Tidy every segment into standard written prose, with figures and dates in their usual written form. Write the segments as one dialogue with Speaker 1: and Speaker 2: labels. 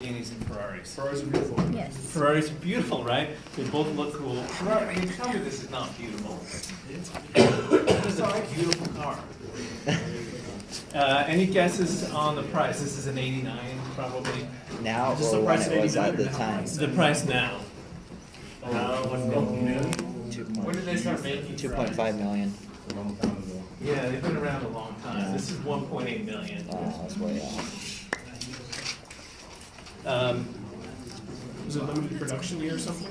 Speaker 1: Lamborghinis and Ferraris.
Speaker 2: Ferraris are beautiful.
Speaker 3: Yes.
Speaker 1: Ferraris are beautiful, right? They both look cool. Ferrari, you tell me this is not beautiful. This is a beautiful car. Any guesses on the price? This is an 89, probably.
Speaker 4: Now
Speaker 2: Just
Speaker 4: or
Speaker 2: the
Speaker 4: when
Speaker 2: price
Speaker 4: it was
Speaker 2: of
Speaker 4: at the
Speaker 2: 89.
Speaker 4: time?
Speaker 1: The price now.
Speaker 2: When did they start making?
Speaker 4: 2.5 million.
Speaker 1: Yeah, they've been around a long time.
Speaker 4: Yeah.
Speaker 1: This is 1.8 million.
Speaker 4: That's way off.
Speaker 2: Was it limited production year or something?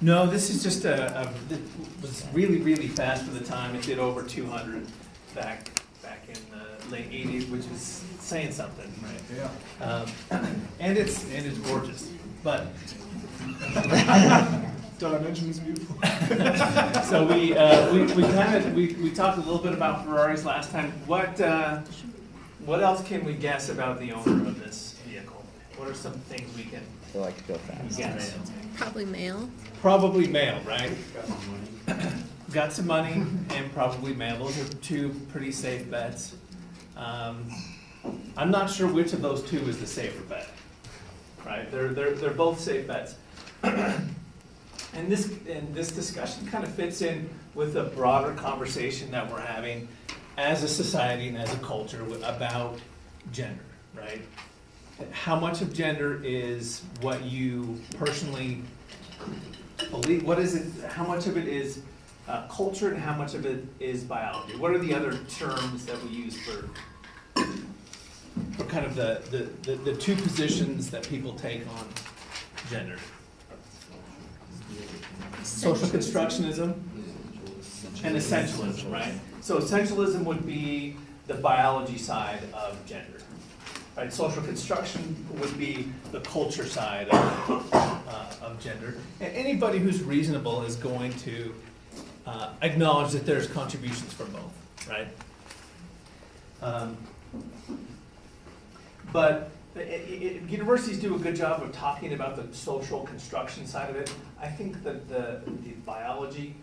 Speaker 1: No, this is just it was really, really fast for the time. It did over 200 back in the late 80s, which was saying something, right?
Speaker 2: Yeah.
Speaker 1: And it's gorgeous, but
Speaker 2: Dimension is beautiful.
Speaker 1: so we talked a little bit about Ferraris last time. What else can we guess about the owner of this vehicle? What are some things we can
Speaker 4: They like to go fast.
Speaker 1: guess?
Speaker 3: Probably male.
Speaker 1: Probably male, right? Got some money and probably male. Those are two pretty safe bets. I'm not sure which of those two is the safer bet, right? They're both safe bets. And this discussion kind of fits in with a broader conversation that we're having as a society and as a culture about gender, right? How much of gender is what you personally believe? What is it? How much of it is culture, and how much of it is biology? What are the other terms that we use for kind of the two positions that people take on gender? Social constructionism and essentialism, right? So essentialism would be the biology side of gender, right? Social construction would be the culture side of gender. And anybody who's reasonable is going to acknowledge that there's contributions from both, right? But universities do a good job of talking about the social construction side of it. I think that the biology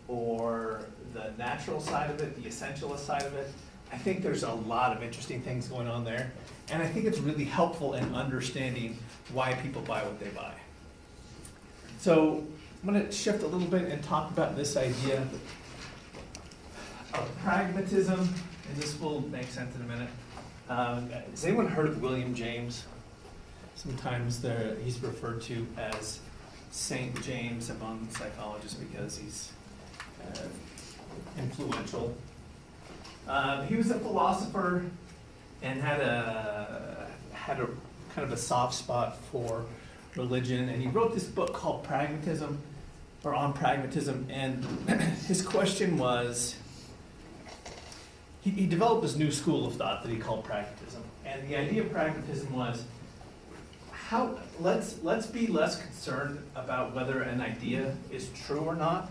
Speaker 1: or the natural side of it, the essentialist side of it, I think there's a lot of interesting things going on there. And I think it's really helpful in understanding why people buy what they buy. So I'm going to shift a little bit and talk about this idea of pragmatism, and this will make sense in a minute. Has anyone heard of William James? Sometimes he's referred to as Saint James among psychologists because he's influential. He was a philosopher and had a kind of a soft spot for religion, and he wrote this book called Pragmatism, or On Pragmatism, and his question was, he developed this new school of thought that he called pragmatism. And the idea of pragmatism was, let's be less concerned about whether an idea is true or not.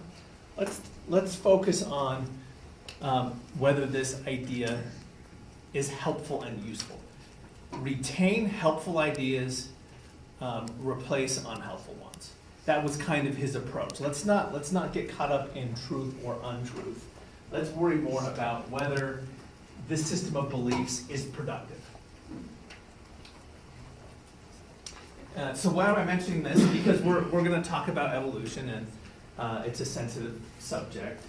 Speaker 1: Let's focus on whether this idea is helpful and useful. Retain helpful ideas, replace unhelpful ones. That was kind of his approach. Let's not get caught up in truth or untruth. Let's worry more about whether this system of beliefs is productive. So why am I mentioning this? Because we're going to talk about evolution, and it's a sensitive subject.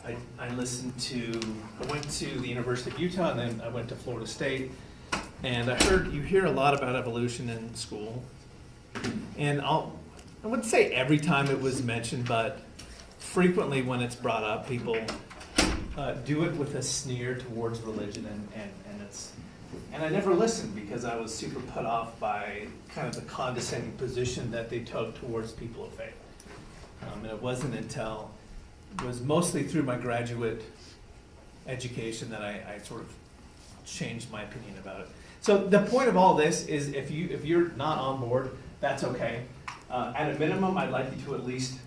Speaker 1: I went to the University of Utah, and then I went to Florida State, and you hear a lot about evolution in school. And I wouldn't say every time it was mentioned, but frequently when it's brought up, people do it with a sneer towards religion, and I never listened because I was super put off by kind of the condescending position that they took towards people of faith. And it wasn't until, it was mostly through my graduate education that I sort of changed my opinion about it. So the point of all this is if you're not on board, that's okay. At a minimum, I'd like you to at least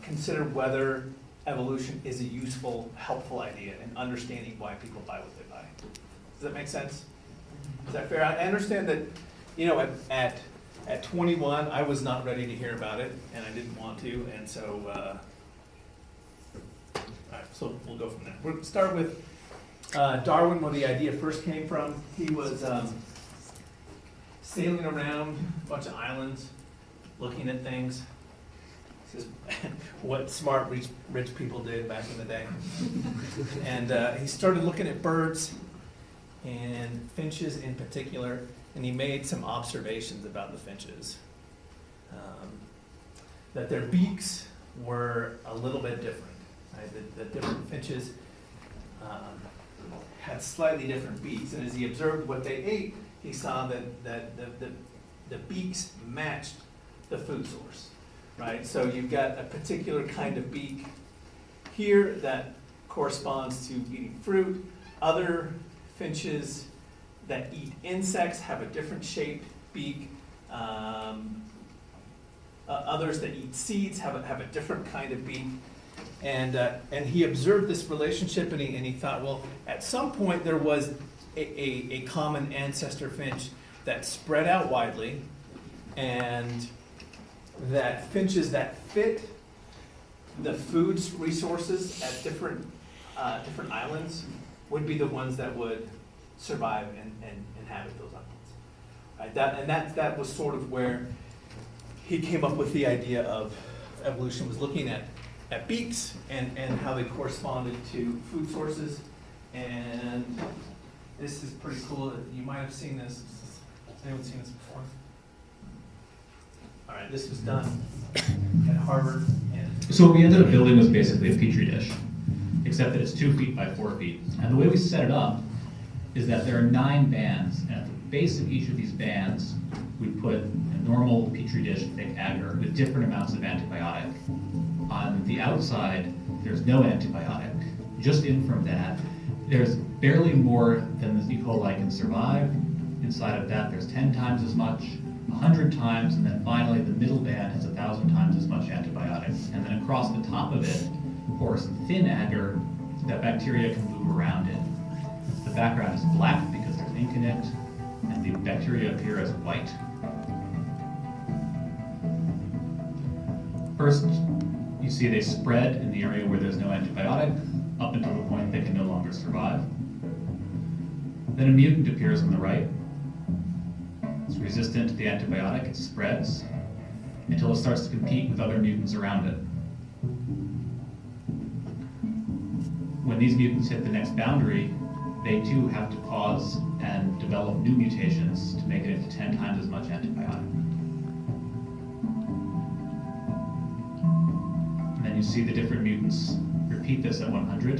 Speaker 1: consider whether evolution is a useful, helpful idea in understanding why people buy what they buy. Does that make sense? Is that fair? I understand that, at 21, I was not ready to hear about it, and I didn't want to, and so, all right, so we'll go from there. We'll start with Darwin, where the idea first came from, he was sailing around a bunch of islands, looking at things. This is what smart rich people did back in the day. And he started looking at birds, and finches in particular, and he made some observations about the finches. That their beaks were a little bit different. Right? The different finches had slightly different beaks, and as he observed what they ate, he saw that the beaks matched the food source. Right? So you've got a particular kind of beak here that corresponds to eating fruit. Other finches that eat insects have a different shaped beak. Others that eat seeds have a different kind of beak. And he observed this relationship, and he thought, well, at some point there was a common ancestor finch that spread out widely, and that finches that fit the food resources at different islands would be the ones that would survive and inhabit those islands. Right? That was sort of where he came up with the idea of evolution, was looking at beaks and how they corresponded to food sources. And this is pretty cool. You might have seen this. Has anyone seen this before? All right, this was done at Harvard.
Speaker 3: So what we ended up building was basically a petri dish, except that it's 2 feet by 4 feet. And the way we set it up is that there are 9 bands, and at the base of each of these bands, we put a normal petri dish thick agar with different amounts of antibiotic. On the outside, there's no antibiotic. Just in from that, there's barely more than the E. coli can survive. Inside of that, there's 10 times as much, 100 times, and then finally the middle band has 1,000 times as much antibiotics. And then across the top of it, pours thin agar that bacteria can move around in. The background is black because there's ink in it, and the bacteria appear as white. First, you see they spread in the area where there's no antibiotic, up until the point they can no longer survive. Then a mutant appears on the right. It's resistant to the antibiotic, it spreads, until it starts to compete with other mutants around it. When these mutants hit the next boundary, they too have to pause and develop new mutations to make it into 10 times as much antibiotic. And then you see the different mutants repeat this at 100.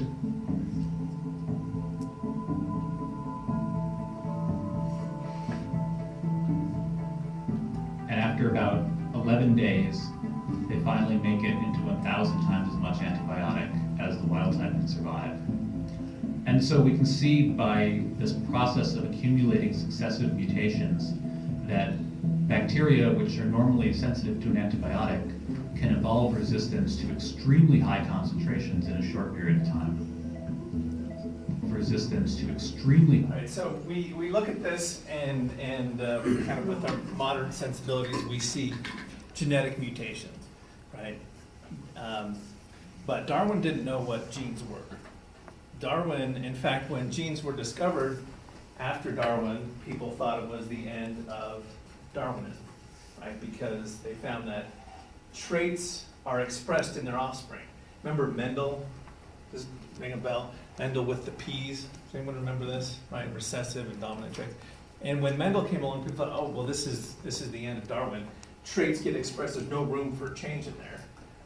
Speaker 3: And after about 11 days, they finally make it into 1,000 times as much antibiotic as the wild type can survive. And so we can see by this process of accumulating successive mutations that bacteria, which are normally sensitive to an antibiotic, can evolve resistance to extremely high concentrations in a short period of time. Resistance to extremely high.
Speaker 1: All right, so we look at this and kind of with our modern sensibilities, we see genetic mutations, right? But Darwin didn't know what genes were. Darwin, in fact, when genes were discovered after Darwin, people thought it was the end of Darwinism, right? Because they found that traits are expressed in their offspring. Remember Mendel? Does this ring a bell? Mendel with the P's. Does anyone remember this? Right, recessive and dominant traits. And when Mendel came along, people thought, oh, well, this is the end of Darwin. Traits get expressed. There's no room for change in there,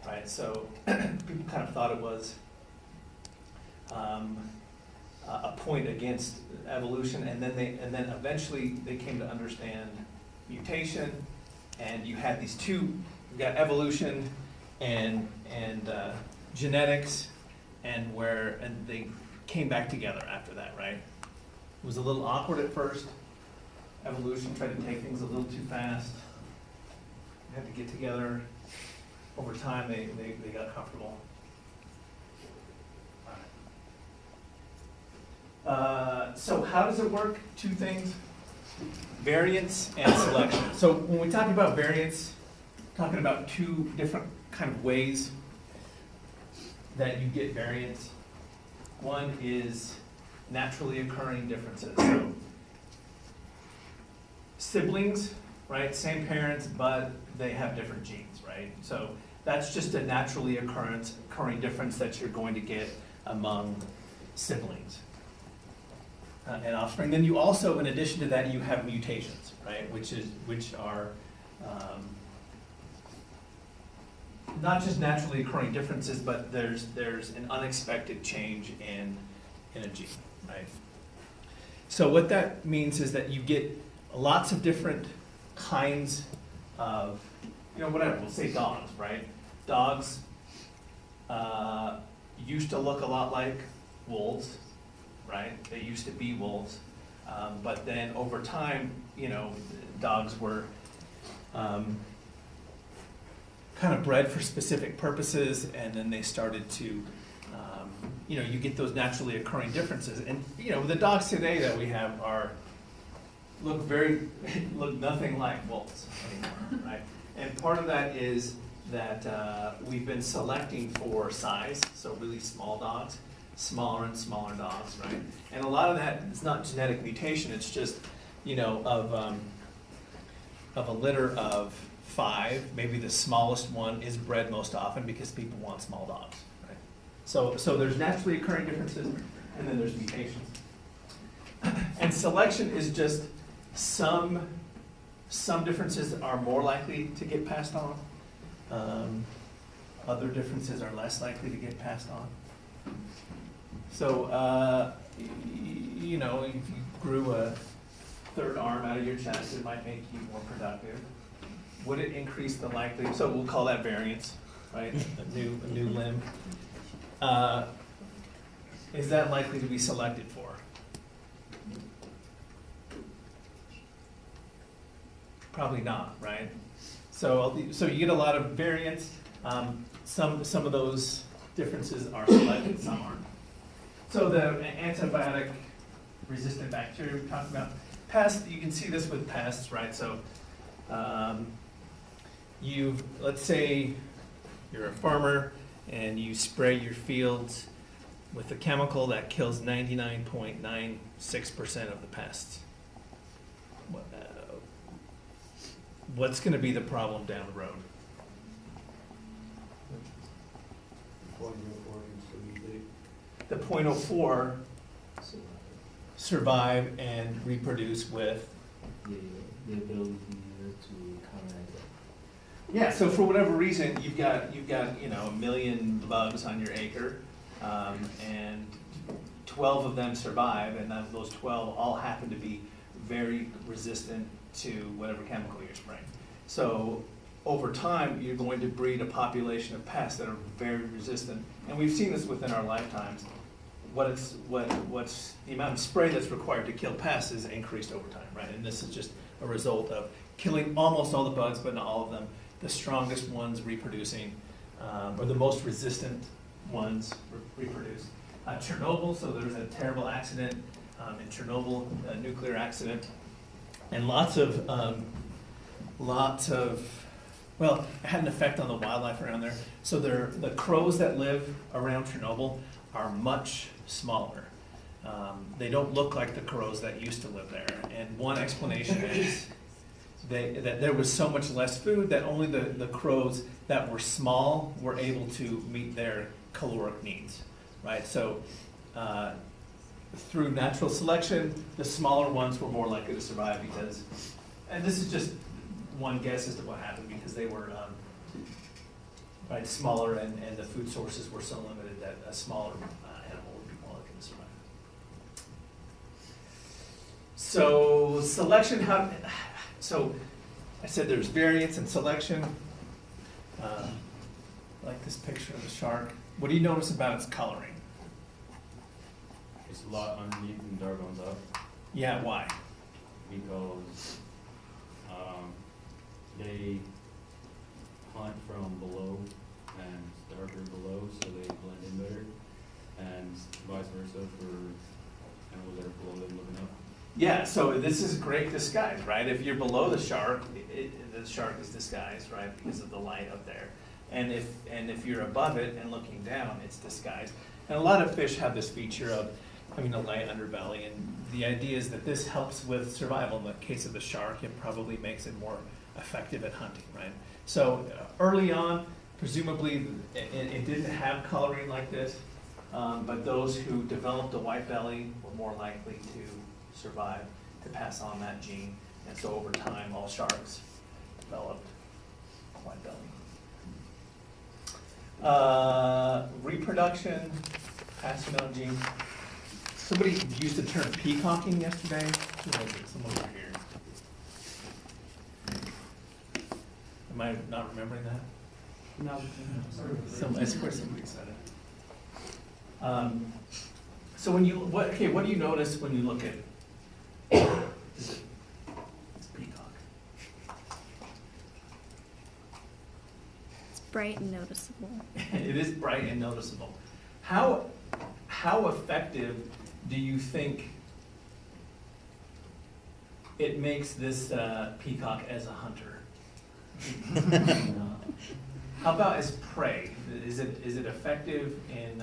Speaker 1: right? So people kind of thought it was a point against evolution, and then eventually they came to understand mutation, and you had these two. You got evolution and genetics, and they came back together after that, right? It was a little awkward at first. Evolution tried to take things a little too fast. They had to get together. Over time, they got comfortable. So how does it work? 2 things: variance and selection. So when we talk about variance, we're talking about 2 different kind of ways that you get variance. One is naturally occurring differences. So siblings, right, same parents, but they have different genes, right? So that's just a naturally occurring difference that you're going to get among siblings and offspring. Then you also, in addition to that, you have mutations, right, which are not just naturally occurring differences, but there's an unexpected change in a gene, right? So what that means is that you get lots of different kinds of, whatever, we'll say dogs, right? Dogs used to look a lot like wolves, right? They used to be wolves, but then over time, dogs were kind of bred for specific purposes, and then they started to, you get those naturally occurring differences. And, the dogs today that we have look nothing like wolves anymore, right? And part of that is that we've been selecting for size, so really small dogs, smaller and smaller dogs, right? And a lot of that is not genetic mutation, it's just, of a litter of 5, maybe the smallest one is bred most often because people want small dogs, right? So there's naturally occurring differences, and then there's mutations. And selection is just some differences are more likely to get passed on. Other differences are less likely to get passed on. So, if you grew a third arm out of your chest, it might make you more productive. Would it increase the likelihood? So we'll call that variance, right? A new limb. Is that likely to be selected for? Probably not, right? So you get a lot of variance. Some of those differences are selected, some aren't. So the antibiotic resistant bacteria we talked about, pests, you can see this with pests, right? So let's say you're a farmer and you spray your fields with a chemical that kills 99.96% of the pests. What's going to be the problem down the road? The 0.04 survive and reproduce with?
Speaker 5: The ability to counteract that.
Speaker 1: Yeah, so for whatever reason, you've got a million bugs on your acre, and 12 of them survive, and those 12 all happen to be very resistant to whatever chemical you're spraying. So over time, you're going to breed a population of pests that are very resistant, and we've seen this within our lifetimes. What's the amount of spray that's required to kill pests is increased over time, right? And this is just a result of killing almost all the bugs, but not all of them. The strongest ones reproducing, or the most resistant ones reproduce. Chernobyl, so there was a terrible accident in Chernobyl, a nuclear accident, and lots of, well, it had an effect on the wildlife around there. So the crows that live around Chernobyl are much smaller. They don't look like the crows that used to live there. And one explanation is that there was so much less food that only the crows that were small were able to meet their caloric needs, right? So through natural selection, the smaller ones were more likely to survive because, and this is just one guess as to what happened, because they were smaller and the food sources were so limited that a smaller animal would be more likely to survive. So selection, so I said there's variance and selection. Like this picture of the shark. What do you notice about its coloring?
Speaker 5: It's a lot underneath and dark on top
Speaker 1: Yeah, why?
Speaker 5: because they hunt from below and it's darker below, so they blend in better, and vice versa for animals that are below them looking up.
Speaker 1: Yeah, so this is great disguise, right? If you're below the shark, the shark is disguised, right, because of the light up there. And if you're above it and looking down, it's disguised. And a lot of fish have this feature of a light underbelly, and the idea is that this helps with survival. In the case of the shark, it probably makes it more effective at hunting, right? So early on, presumably, it didn't have coloring like this, but those who developed a white belly were more likely to survive, to pass on that gene. And so over time, all sharks developed a white belly. Reproduction, passing on genes. Somebody used the term peacocking yesterday. Who was it? Someone over here. Am I not remembering that?
Speaker 2: No.
Speaker 1: I swear somebody said it. So when you, what do you notice when you look at, it's peacock?
Speaker 6: It's bright and noticeable.
Speaker 1: It is bright and noticeable. How effective do you think it makes this peacock as a hunter? How about as prey? Is it effective in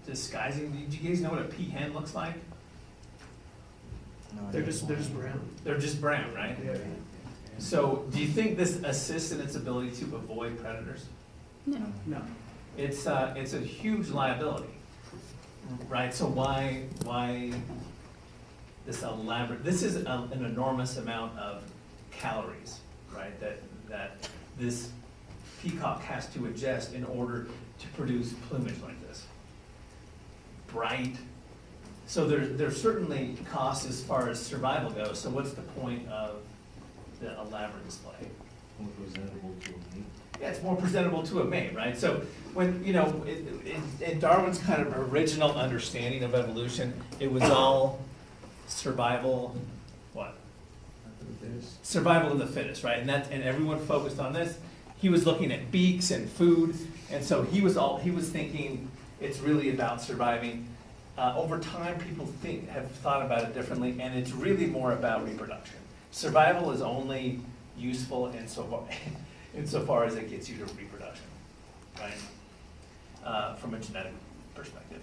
Speaker 1: disguising? Do you guys know what a peahen looks like?
Speaker 2: They're just brown.
Speaker 1: They're just brown, right?
Speaker 2: Yeah.
Speaker 1: So do you think this assists in its ability to avoid predators?
Speaker 6: No.
Speaker 2: No.
Speaker 1: It's a huge liability, right? So why this elaborate, this is an enormous amount of calories, right? That this peacock has to ingest in order to produce plumage like this. Bright. So there's certainly costs as far as survival goes. So what's the point of the elaborate display?
Speaker 5: More presentable to a mate.
Speaker 1: Yeah, it's more presentable to a mate, right? So when, in Darwin's kind of original understanding of evolution, it was all survival, what? Survival of the fittest, right? And everyone focused on this. He was looking at beaks and food, and so he was thinking it's really about surviving. Over time, people have thought about it differently, and it's really more about reproduction. Survival is only useful insofar as it gets you to reproduction, right? From a genetic perspective.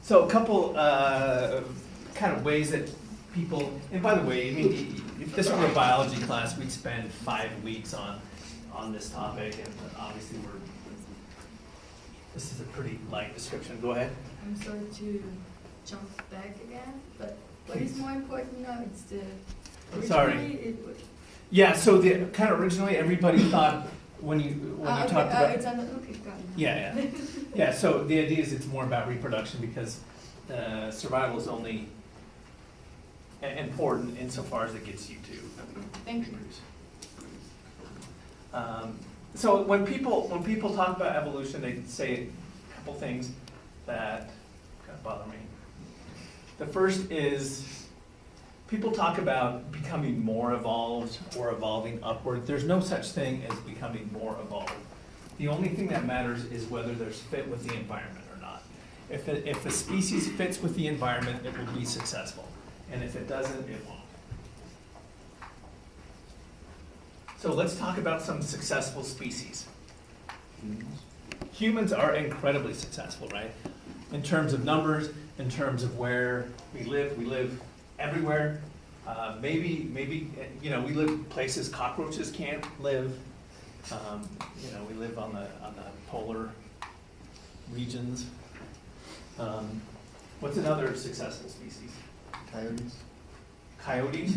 Speaker 1: So a couple kind of ways that people, and by the way, if this were a biology class, we'd spend 5 weeks on this topic, and obviously this is a pretty light description. Go ahead.
Speaker 7: I'm sorry to jump back again, but what is more important now? It's the
Speaker 1: Sorry.
Speaker 7: originally it was.
Speaker 1: Yeah, so the kind of originally everybody thought when you
Speaker 7: Okay,
Speaker 1: talked about
Speaker 7: it's on the, okay, got it.
Speaker 1: yeah. So the idea is it's more about reproduction because survival is only important insofar as it gets you to
Speaker 7: Thank you.
Speaker 1: reproduce. So when people talk about evolution, they say a couple things that kind of bother me. The first is people talk about becoming more evolved or evolving upward. There's no such thing as becoming more evolved. The only thing that matters is whether there's fit with the environment or not. If the species fits with the environment, it will be successful. And if it doesn't, it won't. So let's talk about some successful species. Humans are incredibly successful, right? In terms of numbers, in terms of where we live everywhere. Maybe we live places cockroaches can't live. We live on the polar regions. What's another successful species?
Speaker 4: Coyotes.
Speaker 1: Coyotes?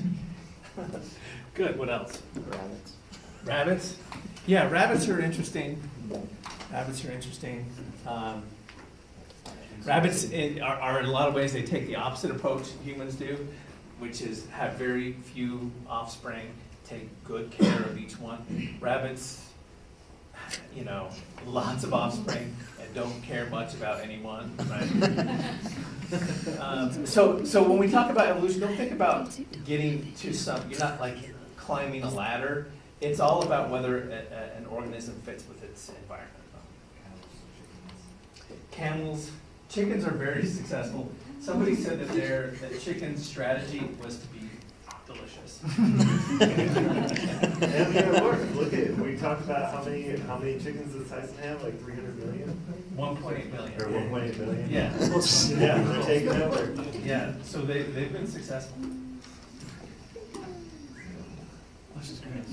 Speaker 1: Good, what else?
Speaker 4: Rabbits.
Speaker 1: Rabbits? Yeah, rabbits are interesting. Rabbits are in a lot of ways, they take the opposite approach humans do, which is have very few offspring, take good care of each one. Rabbits, lots of offspring and don't care much about anyone, right? So when we talk about evolution, don't think about getting to you're not like climbing a ladder. It's all about whether an organism fits with its environment. Camels, chickens are very successful. Somebody said that chickens' strategy was to be delicious.
Speaker 6: And yeah, look at, we talked about how many chickens does Tyson have, like 300 million?
Speaker 1: 1.8 million.
Speaker 6: Or 1.8 million?
Speaker 1: Yeah.
Speaker 6: Yeah, they're taking over.
Speaker 1: Yeah, so they've been successful.
Speaker 2: This is great.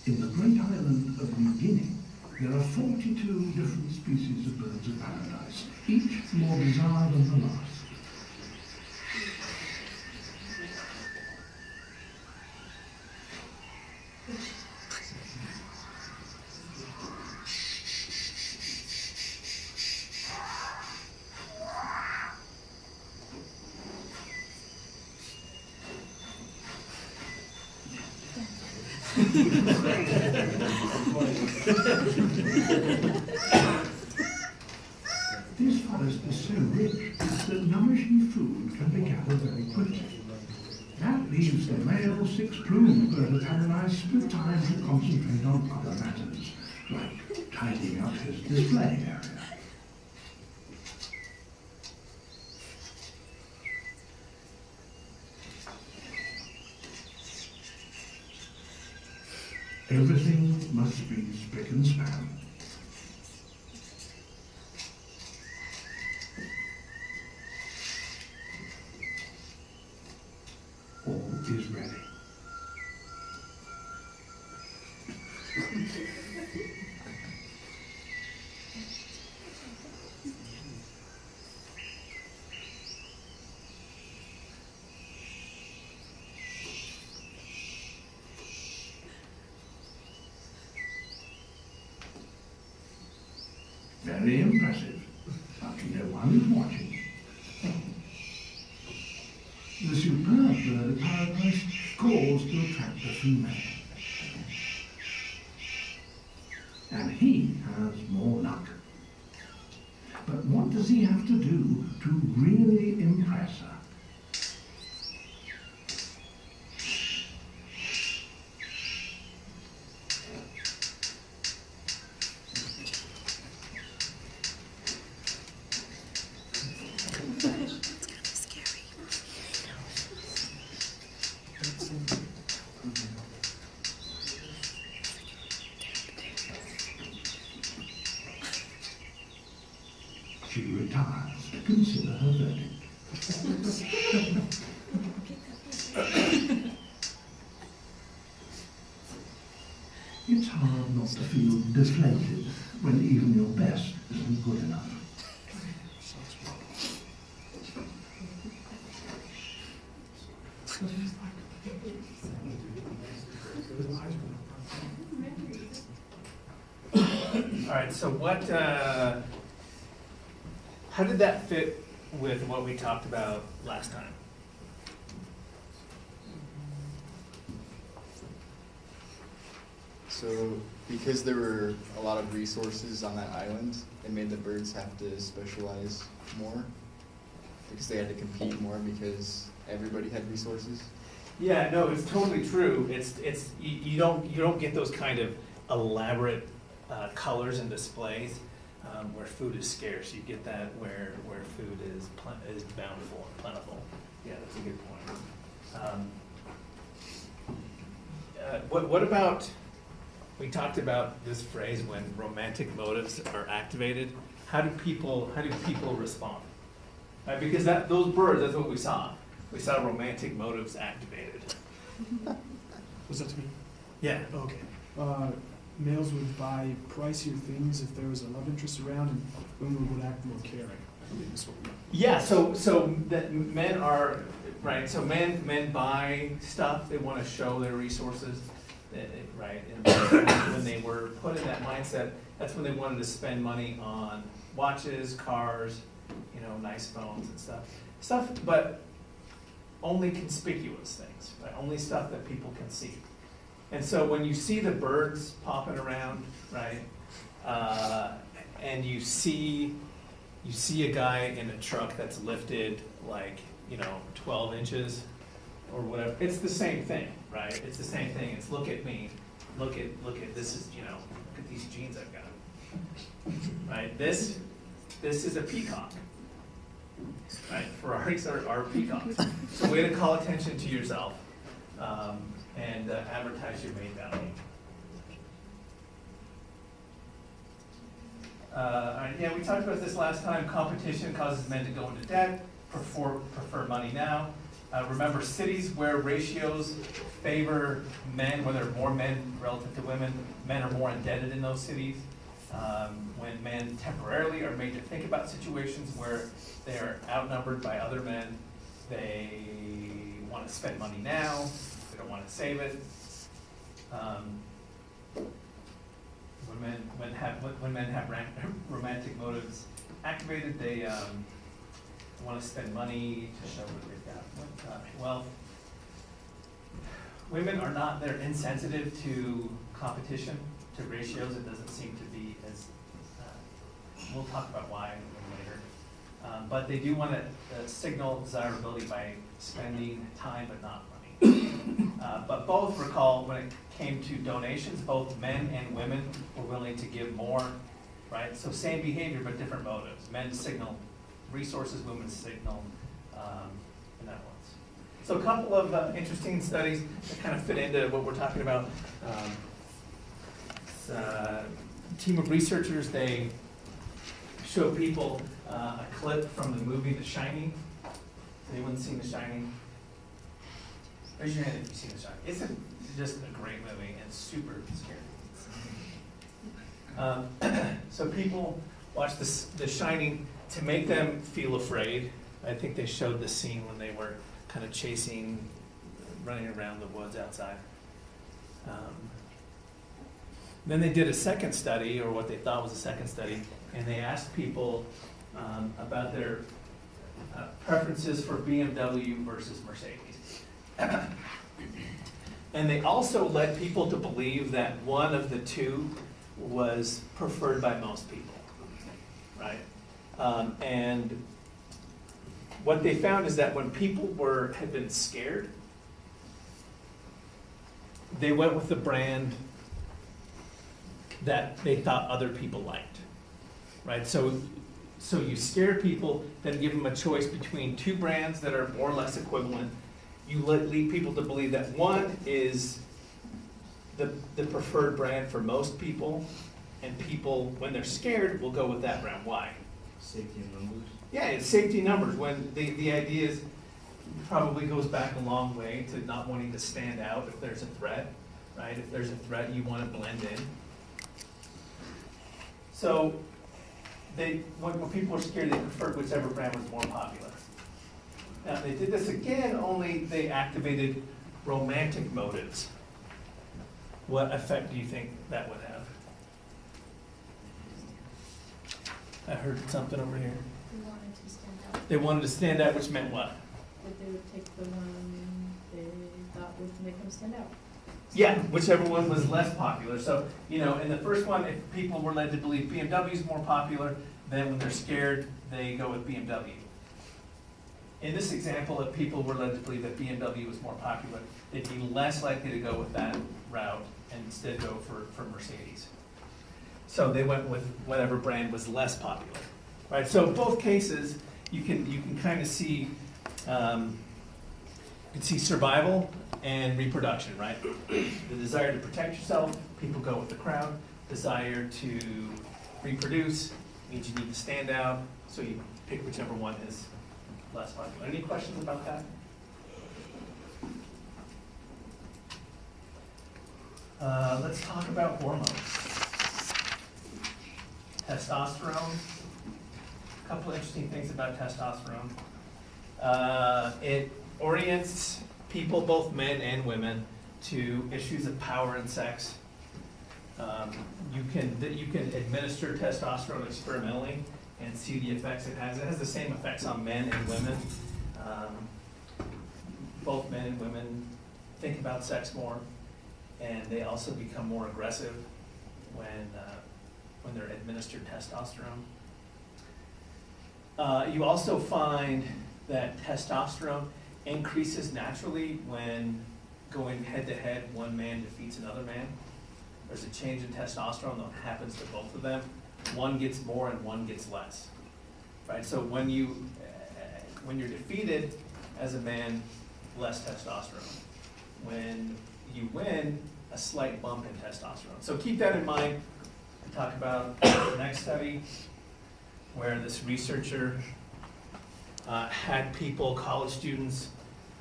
Speaker 8: In the great island of New Guinea, there are 42 different species of birds of paradise, each more bizarre than the last. This forest is so rich that nourishing food can be gathered very quickly. That leaves the male six-plumed bird of paradise with time to concentrate on other matters, like tidying up his display area. Everything must be spick and span. All is ready. Very impressive, but no one is watching. The superb bird of paradise calls to attract the female. And he has more luck. But what does he have to do to really impress her? She retires to consider her verdict. It's hard not to feel deflated when even your best isn't good enough.
Speaker 1: All right, so how did that fit with what we talked about last time?
Speaker 9: So, because there were a lot of resources on that island, it made the birds have to specialize more, because they had to compete more because everybody had resources.
Speaker 1: Yeah, no, it's totally true. You don't get those kind of elaborate colors and displays where food is scarce. You get that where food is bountiful and plentiful. Yeah, that's a good point. What about, we talked about this phrase when romantic motives are activated. How do people respond? Right, because those birds, that's what we saw. We saw romantic motives activated.
Speaker 2: Was that to me?
Speaker 1: Yeah.
Speaker 2: Okay. Males would buy pricier things if there was a love interest around, and women would act more caring. I believe is what we.
Speaker 1: Yeah, so that men are, right, so men buy stuff, they want to show their resources, right? And when they were put in that mindset, that's when they wanted to spend money on watches, cars, nice phones and stuff, but only conspicuous things, right? Only stuff that people can see. And so when you see the birds popping around, right, and you see a guy in a truck that's lifted like 12 inches or whatever, it's the same thing, right? It's the same thing. It's look at me, look at this is look at these jeans I've got, right? This is a peacock, right? Ferraris are peacocks. So way to call attention to yourself, and advertise your main value. All right, yeah, we talked about this last time. Competition causes men to go into debt, prefer money now. Remember, cities where ratios favor men, where there are more men relative to women, men are more indebted in those cities. When men temporarily are made to think about situations where they are outnumbered by other men, they want to spend money now, they don't want to save it. When men have romantic motives activated, they want to spend money to show what they've got. Well, women are not, they're insensitive to competition, to ratios. It doesn't seem to be as, we'll talk about why a little later. But they do want to signal desirability by spending time but not money. But both, recall, when it came to donations, both men and women were willing to give more, right? So same behavior but different motives. Men signal resources, women signal benevolence. So a couple of interesting studies that kind of fit into what we're talking about. A team of researchers, they show people a clip from the movie The Shining. Anyone seen The Shining? Raise your hand if you've seen The Shining. It's just a great movie and super scary. So people watch The Shining to make them feel afraid. I think they showed the scene when they were kind of running around the woods outside. Then they did a second study, or what they thought was a second study, and they asked people about their preferences for BMW versus Mercedes. And they also led people to believe that one of the two was preferred by most people, right? And what they found is that when people had been scared, they went with the brand that they thought other people liked, right? So you scare people, then give them a choice between two brands that are more or less equivalent. You lead people to believe that one is the preferred brand for most people, and people, when they're scared, will go with that brand. Why?
Speaker 6: Safety in numbers.
Speaker 1: Yeah, it's safety numbers. When the idea is, probably goes back a long way to not wanting to stand out if there's a threat, right? If there's a threat, you want to blend in. So when people are scared, they preferred whichever brand was more popular. Now, they did this again, only they activated romantic motives. What effect do you think that would have? I heard something over here.
Speaker 7: They wanted to stand out.
Speaker 1: They wanted to stand out, which meant what?
Speaker 7: That they would take the one they thought would make them stand out.
Speaker 1: Yeah, whichever one was less popular. So, in the first one, if people were led to believe BMW is more popular, then when they're scared, they go with BMW. In this example, if people were led to believe that BMW was more popular, they'd be less likely to go with that route and instead go for Mercedes. So they went with whatever brand was less popular, right? So both cases, you can kind of see, survival and reproduction, right? The desire to protect yourself, people go with the crowd. Desire to reproduce means you need to stand out, so you pick whichever one is less popular. Any questions about that? Let's talk about hormones. Testosterone. A couple of interesting things about testosterone. It orients people, both men and women, to issues of power and sex. You can administer testosterone experimentally and see the effects it has. It has the same effects on men and women. Both men and women think about sex more, and they also become more aggressive when they're administered testosterone. You also find that testosterone increases naturally when going head-to-head, one man defeats another man. There's a change in testosterone that happens to both of them. One gets more and one gets less, right? So when you when you're defeated as a man, less testosterone. When you win, a slight bump in testosterone. So keep that in mind. We talk about the next study where this researcher had people, college students,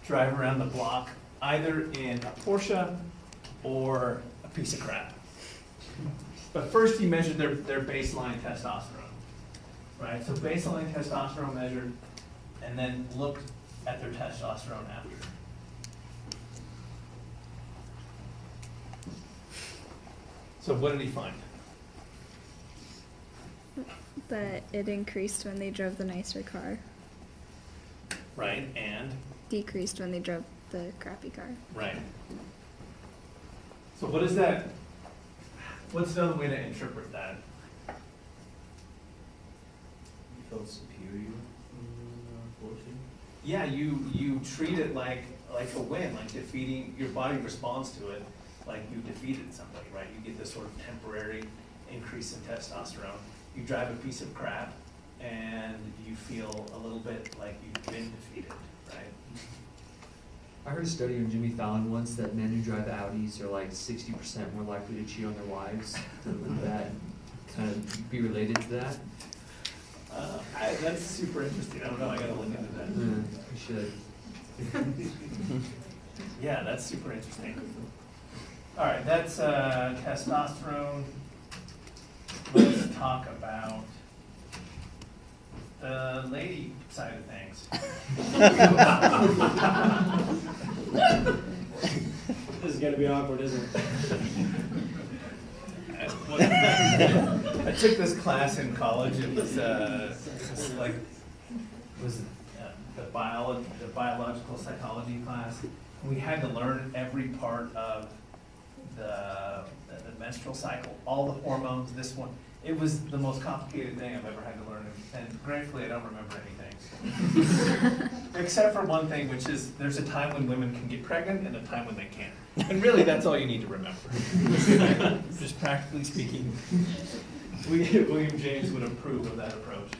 Speaker 1: drive around the block either in a Porsche or a piece of crap. But first he measured their baseline testosterone, right? So baseline testosterone measured, and then looked at their testosterone after. So what did he find?
Speaker 10: That it increased when they drove the nicer car,
Speaker 1: Right, and?
Speaker 10: decreased when they drove the crappy car.
Speaker 1: Right. So what is that, what's another way to interpret that?
Speaker 5: You felt superior fortune?
Speaker 1: Yeah, you treat it like a win, like defeating, your body responds to it like you defeated somebody, right? You get this sort of temporary increase in testosterone. You drive a piece of crap and you feel a little bit like you've been defeated, right?
Speaker 11: I heard a study on Jimmy Fallon once that men who drive Audis are like 60% more likely to cheat on their wives. Would that kind of be related to that?
Speaker 1: That's super interesting. I don't know, I gotta look into that.
Speaker 11: We should.
Speaker 1: Yeah, that's super interesting. All right, that's testosterone. Let's talk about the lady side of things.
Speaker 11: This is gonna be awkward, isn't it?
Speaker 1: I took this class in college. It was the biological psychology class. We had to learn every part of the menstrual cycle, all the hormones. This one, it was the most complicated thing I've ever had to learn, and gratefully I don't remember anything. Except for one thing, which is there's a time when women can get pregnant and a time when they can't. And really, that's all you need to remember. Just practically speaking, William James would approve of that approach.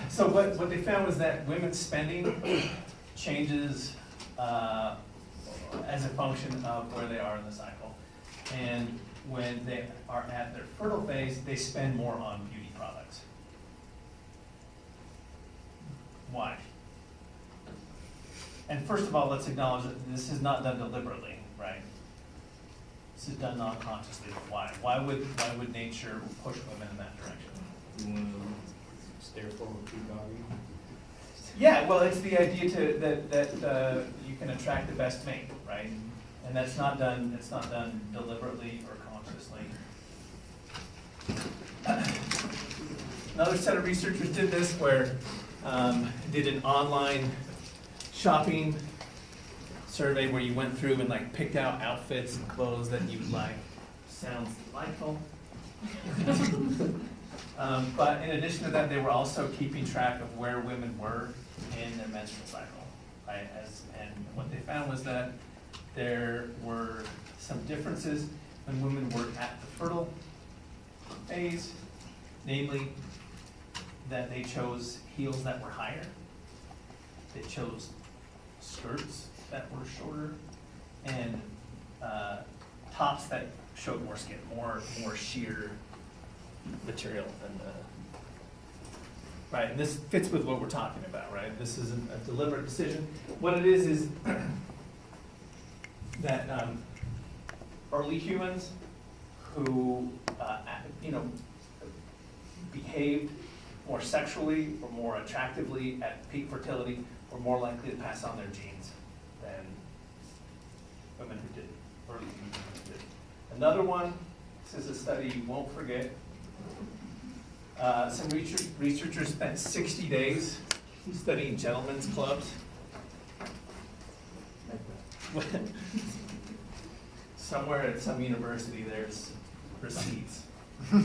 Speaker 1: So what they found was that women's spending changes as a function of where they are in the cycle. And when they are at their fertile phase, they spend more on beauty products. Why? And first of all, let's acknowledge that this is not done deliberately, right? This is done non-consciously. Why? Why would nature push women in that direction?
Speaker 5: You want to stare forward too doggy?
Speaker 1: Yeah, well, it's the idea that you can attract the best mate, right? And that's not done. It's not done deliberately or consciously. Another set of researchers did this, where did an online shopping survey where you went through and like picked out outfits and clothes that you like. Sounds delightful. But in addition to that, they were also keeping track of where women were in their menstrual cycle, right? And what they found was that there were some differences when women were at the fertile phase, namely that they chose heels that were higher, they chose skirts that were shorter, and tops that showed more skin, more sheer material than the, right, and this fits with what we're talking about, right? This isn't a deliberate decision. What it is that early humans who, behaved more sexually or more attractively at peak fertility were more likely to pass on their genes than women who didn't, early humans who didn't. Another one, this is a study you won't forget. Some researchers spent 60 days studying gentlemen's clubs. Somewhere at some university, there's receipts. From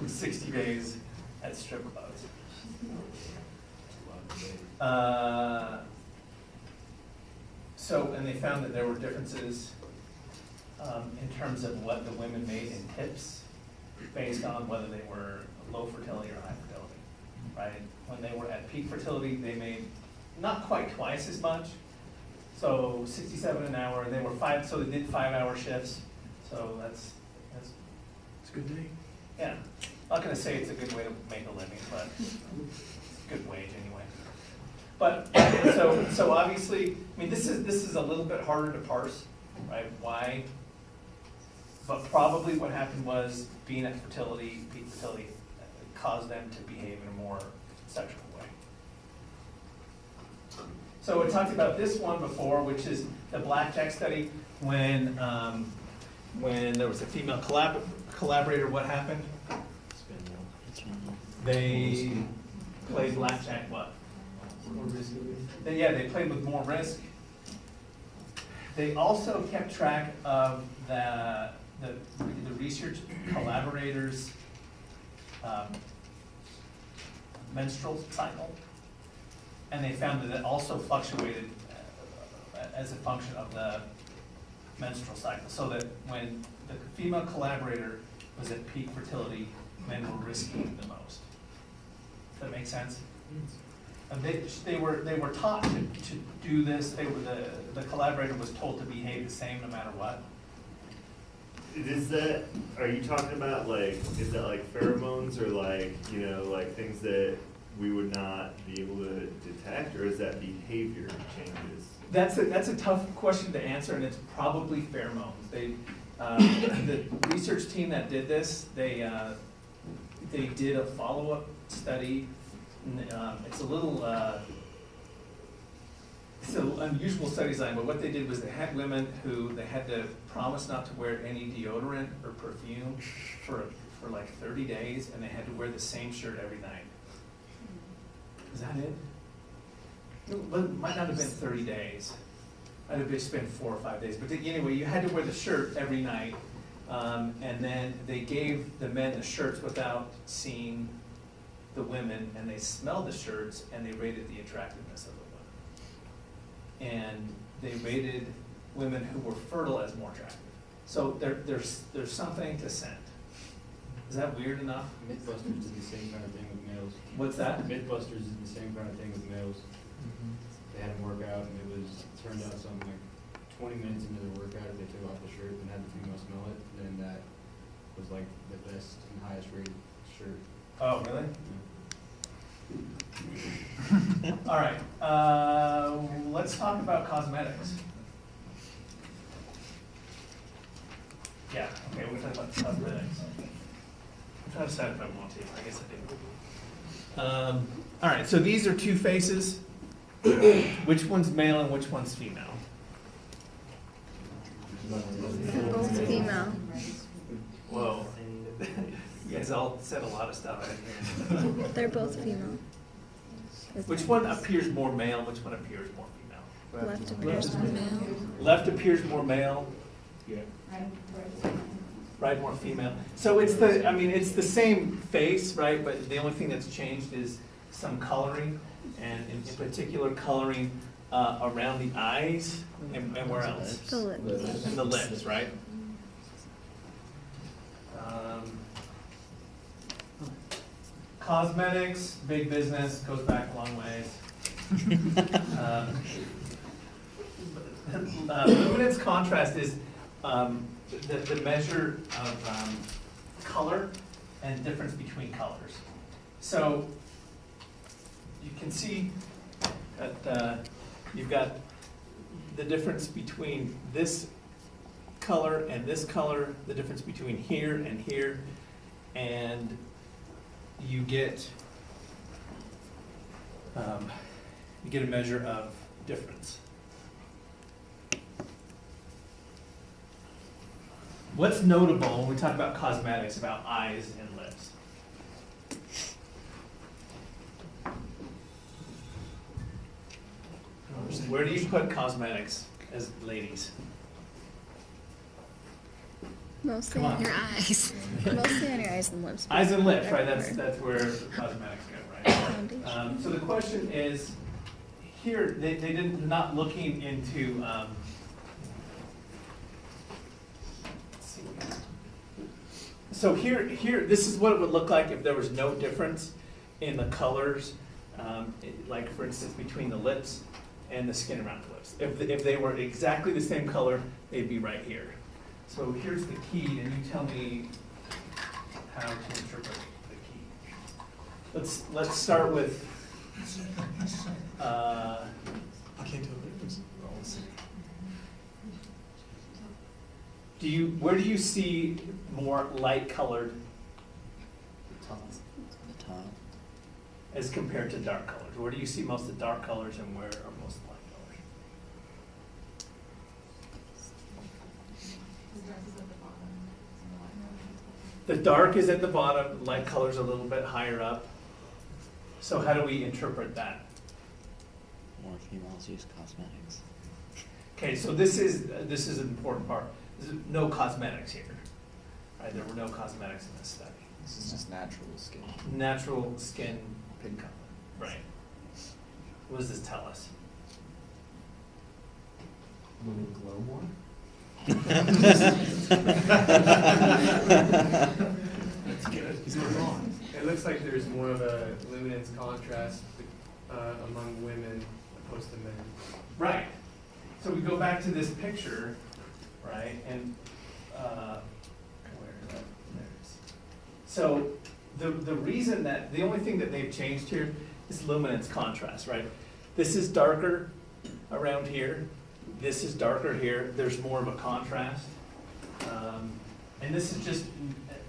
Speaker 1: 60 days at strip clubs. And they found that there were differences in terms of what the women made in tips based on whether they were low fertility or high fertility, right? When they were at peak fertility, they made not quite twice as much, so 67 an hour, and they were so they did 5-hour shifts, so that's,
Speaker 2: It's a good day.
Speaker 1: yeah. I'm not gonna say it's a good way to make a living, but it's a good wage anyway. But, so obviously, I mean, this is a little bit harder to parse, right? Why? But probably what happened was being at fertility, peak fertility, caused them to behave in a more sexual way. So we talked about this one before, which is the blackjack study. When there was a female collaborator, what happened? They played blackjack what? They played with more risk. They also kept track of the research collaborators' menstrual cycle, and they found that it also fluctuated as a function of the menstrual cycle, so that when the female collaborator was at peak fertility, men were risking the most. Does that make sense? And they were taught to do this. The collaborator was told to behave the same no matter what.
Speaker 6: Are you talking about is that like pheromones or like things that we would not be able to detect, or is that behavior changes?
Speaker 1: That's a tough question to answer, and it's probably pheromones. The research team that did this, they did a follow-up study. It's a little, it's an unusual study design, but what they did was they had women who they had to promise not to wear any deodorant or perfume for like 30 days, and they had to wear the same shirt every night. Is that it? It might not have been 30 days. Might have just been 4 or 5 days. But anyway, you had to wear the shirt every night, and then they gave the men the shirts without seeing the women, and they smelled the shirts, and they rated the attractiveness of the women. And they rated women who were fertile as more attractive. So there's something to scent. Is that weird enough?
Speaker 5: Mythbusters did the same kind of thing with males.
Speaker 1: What's that?
Speaker 5: Mythbusters did the same kind of thing with males. They had them work out, and it turned out something like 20 minutes into the workout, if they took off the shirt and had the female smell it, then that was like the best and highest rated shirt.
Speaker 1: Oh, really?
Speaker 5: Yeah.
Speaker 1: All right, let's talk about cosmetics. Yeah, okay, we'll talk about cosmetics. I'm trying to decide if I want to, I guess I do. All right, so these are two faces. Which one's male and which one's female?
Speaker 10: They're both female.
Speaker 1: Whoa. You guys all said a lot of stuff. I didn't hear.
Speaker 10: They're both female.
Speaker 1: Which one appears more male, which one appears more female?
Speaker 10: Left appears more male.
Speaker 1: Left appears more male.
Speaker 6: Yeah.
Speaker 1: Right, more female. So it's the same face, right? But the only thing that's changed is some coloring, and in particular coloring around the eyes, and where else?
Speaker 10: The lips.
Speaker 1: And the lips, right? Cosmetics, big business, goes back a long ways. Luminance contrast is the measure of color and difference between colors. So you can see that you've got the difference between this color and this color, the difference between here and here, and you get a measure of difference. What's notable when we talk about cosmetics, about eyes and lips? Where do you put cosmetics as ladies?
Speaker 10: Mostly
Speaker 1: Come
Speaker 10: on
Speaker 1: on.
Speaker 10: your eyes. Mostly on your eyes and lips. but
Speaker 1: Eyes and lips, right?
Speaker 10: everywhere.
Speaker 1: That's where the cosmetics go, right?
Speaker 10: Foundation.
Speaker 1: So the question is, here, they're not looking into, let's see. So here, this is what it would look like if there was no difference in the colors, like for instance, between the lips and the skin around the lips. If they were exactly the same color, they'd be right here. So here's the key, and you tell me how to interpret the key. Let's start with,
Speaker 2: I can't tell the difference.
Speaker 1: where do you see more light colored
Speaker 4: The top.
Speaker 1: as compared to dark colors? Where do you see most of the dark colors and where are most of the light colors? The dark is at the bottom, light color's a little bit higher up. So how do we interpret that?
Speaker 4: More females use cosmetics.
Speaker 1: Okay, so this is an important part. There's no cosmetics here, right? There were no cosmetics in this study.
Speaker 9: This is just natural skin.
Speaker 1: Natural skin
Speaker 9: Pink color.
Speaker 1: right. What does this tell us?
Speaker 11: Women glow more?
Speaker 1: That's good.
Speaker 2: He's not wrong.
Speaker 5: It looks like there's more of a luminance contrast among women opposed to men.
Speaker 1: Right. So we go back to this picture, right? And where is that? There it is. So the reason that the only thing that they've changed here is luminance contrast, right? This is darker around here. This is darker here. There's more of a contrast. And this is just,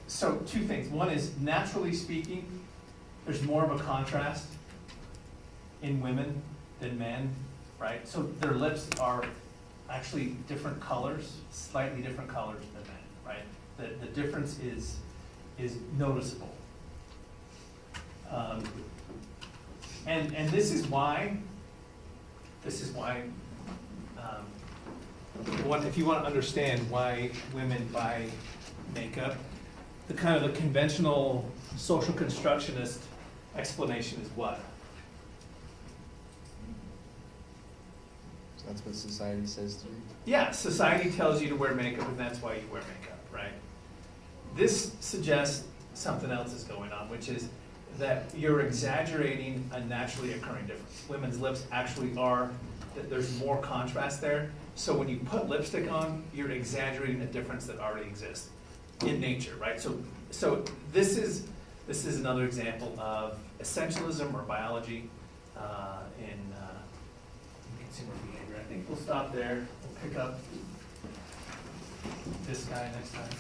Speaker 1: so two things. One is, naturally speaking, there's more of a contrast in women than men, right? So their lips are actually different colors, slightly different colors than men, right? The difference is noticeable. And this is why, if you want to understand why women buy makeup, the kind of the conventional social constructionist explanation is what?
Speaker 9: So that's what society says to you.
Speaker 1: Yeah, society tells you to wear makeup and that's why you wear makeup, right? This suggests something else is going on, which is that you're exaggerating a naturally occurring difference. Women's lips actually are, there's more contrast there. So when you put lipstick on, you're exaggerating a difference that already exists in nature, right? So this is another example of essentialism or biology in consumer behavior. I think we'll stop there. We'll pick up this guy next time.